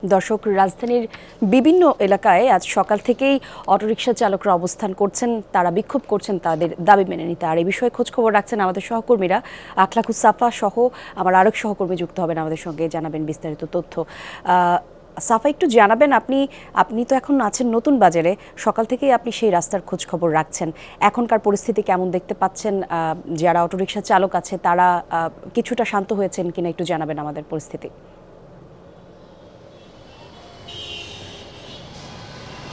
দর্শক, রাজধানীর বিভিন্ন এলাকায় আজ সকাল থেকেই অটোরিকশা চালকরা অবস্থান করছেন, তারা বিক্ষোভ করছেন তাদের দাবি মেনে নিতে। আর এই বিষয়ে খোঁজখবর রাখছেন আমাদের সহকর্মীরা। আখলাকুস সাফা সহ আমার আরেক সহকর্মী যুক্ত হবেন আমাদের সঙ্গে, জানাবেন বিস্তারিত তথ্য। সাফা, একটু জানাবেন, আপনি তো এখন আছেন নতুন বাজারে, সকাল থেকেই আপনি সেই রাস্তার খোঁজখবর রাখছেন। এখনকার পরিস্থিতি কেমন দেখতে পাচ্ছেন? যারা অটোরিকশা চালক আছে তারা কিছুটা শান্ত হয়েছেন কিনা একটু জানাবেন আমাদের পরিস্থিতি।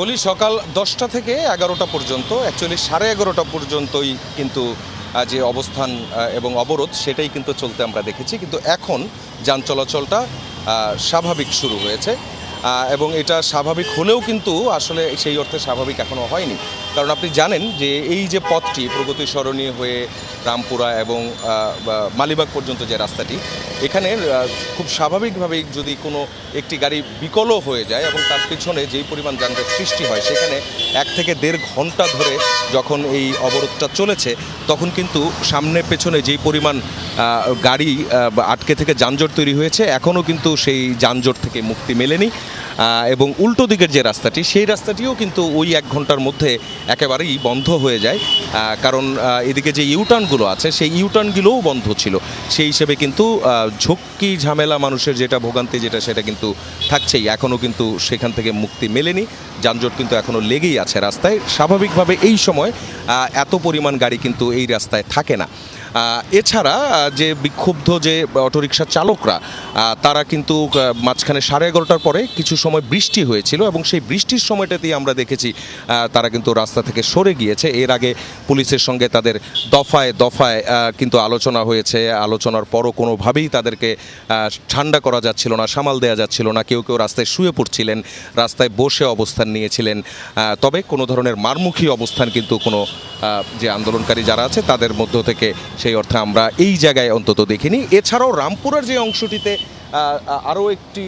বলি, সকাল 10টা থেকে 11টা পর্যন্ত, অ্যাকচুয়ালি 11:30 পর্যন্তই কিন্তু যে অবস্থান এবং অবরোধ সেটাই কিন্তু চলতে আমরা দেখেছি। কিন্তু এখন যান চলাচলটা স্বাভাবিক শুরু হয়েছে এবং এটা স্বাভাবিক হলেও কিন্তু আসলে সেই অর্থে স্বাভাবিক এখনও হয়নি। কারণ আপনি জানেন যে এই যে পথটি প্রগতি সরণি হয়ে রামপুরা এবং মালিবাগ পর্যন্ত যে রাস্তাটি, এখানে খুব স্বাভাবিকভাবেই যদি কোনো একটি গাড়ি বিকলও হয়ে যায় এবং তার পিছনে যেই পরিমাণ যানজট সৃষ্টি হয়, সেখানে 1 থেকে 1.5 ঘন্টা ধরে যখন এই অবরোধটা চলেছে, তখন কিন্তু সামনে পেছনে যেই পরিমাণ গাড়ি আটকে থেকে যানজট তৈরি হয়েছে, এখনও কিন্তু সেই যানজট থেকে মুক্তি মেলেনি। এবং উল্টো দিকের যে রাস্তাটি, সেই রাস্তাটিও কিন্তু ওই 1 ঘন্টার মধ্যে একেবারেই বন্ধ হয়ে যায়। কারণ এদিকে যে ইউটার্নগুলো আছে, সেই ইউটার্নগুলোও বন্ধ ছিল। সেই হিসেবে কিন্তু ঝক্কি ঝামেলা, মানুষের যেটা ভোগান্তি সেটা কিন্তু থাকছেই। এখনও কিন্তু সেখান থেকে মুক্তি মেলেনি। যানজট কিন্তু এখনও লেগেই আছে রাস্তায়। স্বাভাবিকভাবে এই সময় এত পরিমাণ গাড়ি কিন্তু এই রাস্তায় থাকে না। এছাড়া যে বিক্ষুব্ধ যে অটোরিকশা চালকরা, তারা কিন্তু মাঝখানে 11:30টার পরে কিছু সময় বৃষ্টি হয়েছিল এবং সেই বৃষ্টির সময়টাতেই আমরা দেখেছি তারা কিন্তু রাস্তা থেকে সরে গিয়েছে। এর আগে পুলিশের সঙ্গে তাদের দফায় দফায় কিন্তু আলোচনা হয়েছে। আলোচনার পরও কোনোভাবেই তাদেরকে ঠান্ডা করা যাচ্ছিল না, সামাল দেওয়া যাচ্ছিল না। কেউ কেউ রাস্তায় শুয়ে পড়ছিলেন, রাস্তায় বসে অবস্থান নিয়েছিলেন। তবে কোনো ধরনের মারমুখী অবস্থান কিন্তু কোনো যে আন্দোলনকারী যারা আছে তাদের মধ্য থেকে সেই অর্থে আমরা এই জায়গায় অন্তত দেখিনি। এছাড়াও রামপুরার যে অংশটিতে আরও একটি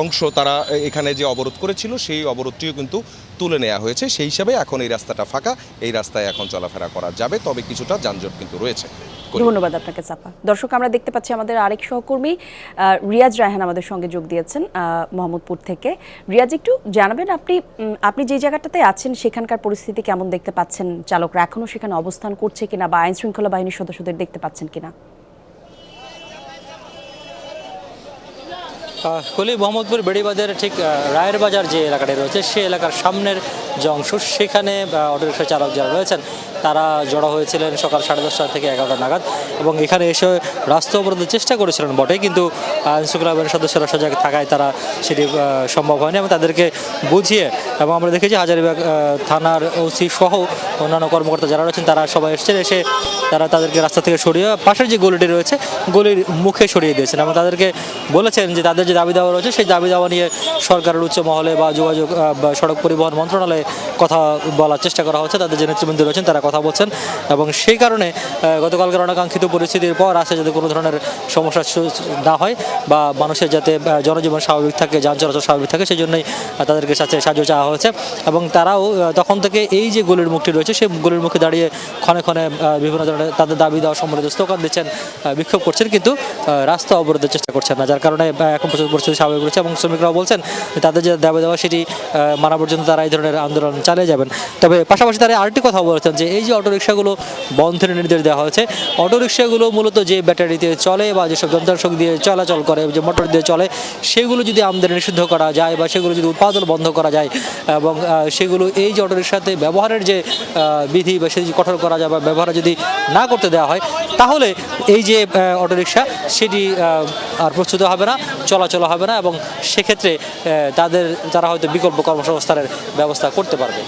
অংশ তারা এখানে যে অবরোধ করেছিল, সেই অবরোধটিও কিন্তু তুলে নেওয়া হয়েছে। সেই হিসাবে এখন এই রাস্তাটা ফাঁকা, এই রাস্তায় এখন চলাফেরা করা যাবে, তবে কিছুটা যানজট কিন্তু রয়েছে। ধন্যবাদ আপনাকে সাফা। দর্শক, আমরা দেখতে পাচ্ছি আমাদের আরেক সহকর্মী রিয়াজ রায়হান আমাদের সঙ্গে যোগ দিয়েছেন মোহাম্মদপুর থেকে। রিয়াজ, একটু জানাবেন, আপনি যে জায়গাটাতে আছেন সেখানকার পরিস্থিতি কেমন দেখতে পাচ্ছেন? চালকরা এখনও সেখানে অবস্থান করছে কিনা বা আইন শৃঙ্খলা বাহিনীর সদস্যদের দেখতে পাচ্ছেন কিনা? মোহাম্মদপুর বেড়িবাজারে ঠিক রায়ের বাজার যে এলাকাটি রয়েছে, সেই এলাকার সামনের যে অংশ, সেখানে অটোরিকশা চালক যারা রয়েছেন তারা জড়ো হয়েছিলেন সকাল 10:30 থেকে 11টা নাগাদ এবং এখানে এসে রাস্তা অবরোধের চেষ্টা করেছিলেন বটে, কিন্তু আইনশৃঙ্খলা বাহিনীর সদস্যরা সজাগ থাকায় তারা সেটি সম্ভব হয়নি এবং তাদেরকে বুঝিয়ে, এবং আমরা দেখেছি হাজারীবাগ থানার ওসি সহ অন্যান্য কর্মকর্তা যারা রয়েছেন তারা সবাই এসে তারা তাদেরকে রাস্তা থেকে সরিয়ে পাশের যে গলিটি রয়েছে গলির মুখে সরিয়ে দিয়েছেন এবং তাদেরকে বলেছেন যে তাদের যে দাবি দাওয়া রয়েছে সেই দাবি দাওয়া নিয়ে সরকারের উচ্চ মহলে বা যোগাযোগ বা সড়ক পরিবহন মন্ত্রণালয়ে কথা বলার চেষ্টা করা হচ্ছে। তাদের যে নেতৃবৃন্দ রয়েছেন তারা কথা বলছেন এবং সেই কারণে গতকালকের অনাকাঙ্ক্ষিত পরিস্থিতির পর আসে যাতে কোনো ধরনের সমস্যা না হয় বা মানুষের যাতে জনজীবন স্বাভাবিক থাকে, যান চলাচল স্বাভাবিক থাকে, সেই জন্যই তাদেরকে সাথে সাহায্য চাওয়া হয়েছে। এবং তারাও তখন থেকে এই যে গলির মুখটি রয়েছে সেই গলির মুখে দাঁড়িয়ে ক্ষণে ক্ষণে বিভিন্ন ধরনের তাদের দাবি দেওয়া সম্বলিত স্লোগান দিচ্ছেন, বিক্ষোভ করছেন, কিন্তু রাস্তা অবরোধের চেষ্টা করছেন না, যার কারণে এখন পরিস্থিতি স্বাভাবিক রয়েছে। এবং শ্রমিকরাও বলছেন তাদের যে দাবি দেওয়া সেটি মানা পর্যন্ত তারা এই ধরনের আন্দোলন চালিয়ে যাবেন। তবে পাশাপাশি তারা আরেকটি কথা বলেছেন যে এই যে অটোরিকশাগুলো বন্ধের নির্দেশ দেওয়া হয়েছে, অটোরিকশাগুলো মূলত যে ব্যাটারিতে চলে বা যেসব যন্ত্রাংশ দিয়ে চলাচল করে, যে মোটর দিয়ে চলে, সেগুলো যদি আমদানি নিষিদ্ধ করা যায় বা সেগুলো যদি উৎপাদন বন্ধ করা যায় এবং সেগুলো এই যে অটোরিকশাতে ব্যবহারের যে বিধি বা সেটি কঠোর করা যায় বা ব্যবহার যদি না করতে দেওয়া হয়, তাহলে এই যে অটোরিকশা সেটি আর প্রস্তুত হবে না, চলাচল হবে না এবং সেক্ষেত্রে তারা হয়তো বিকল্প কর্মসংস্থানের ব্যবস্থা করতে পারবে।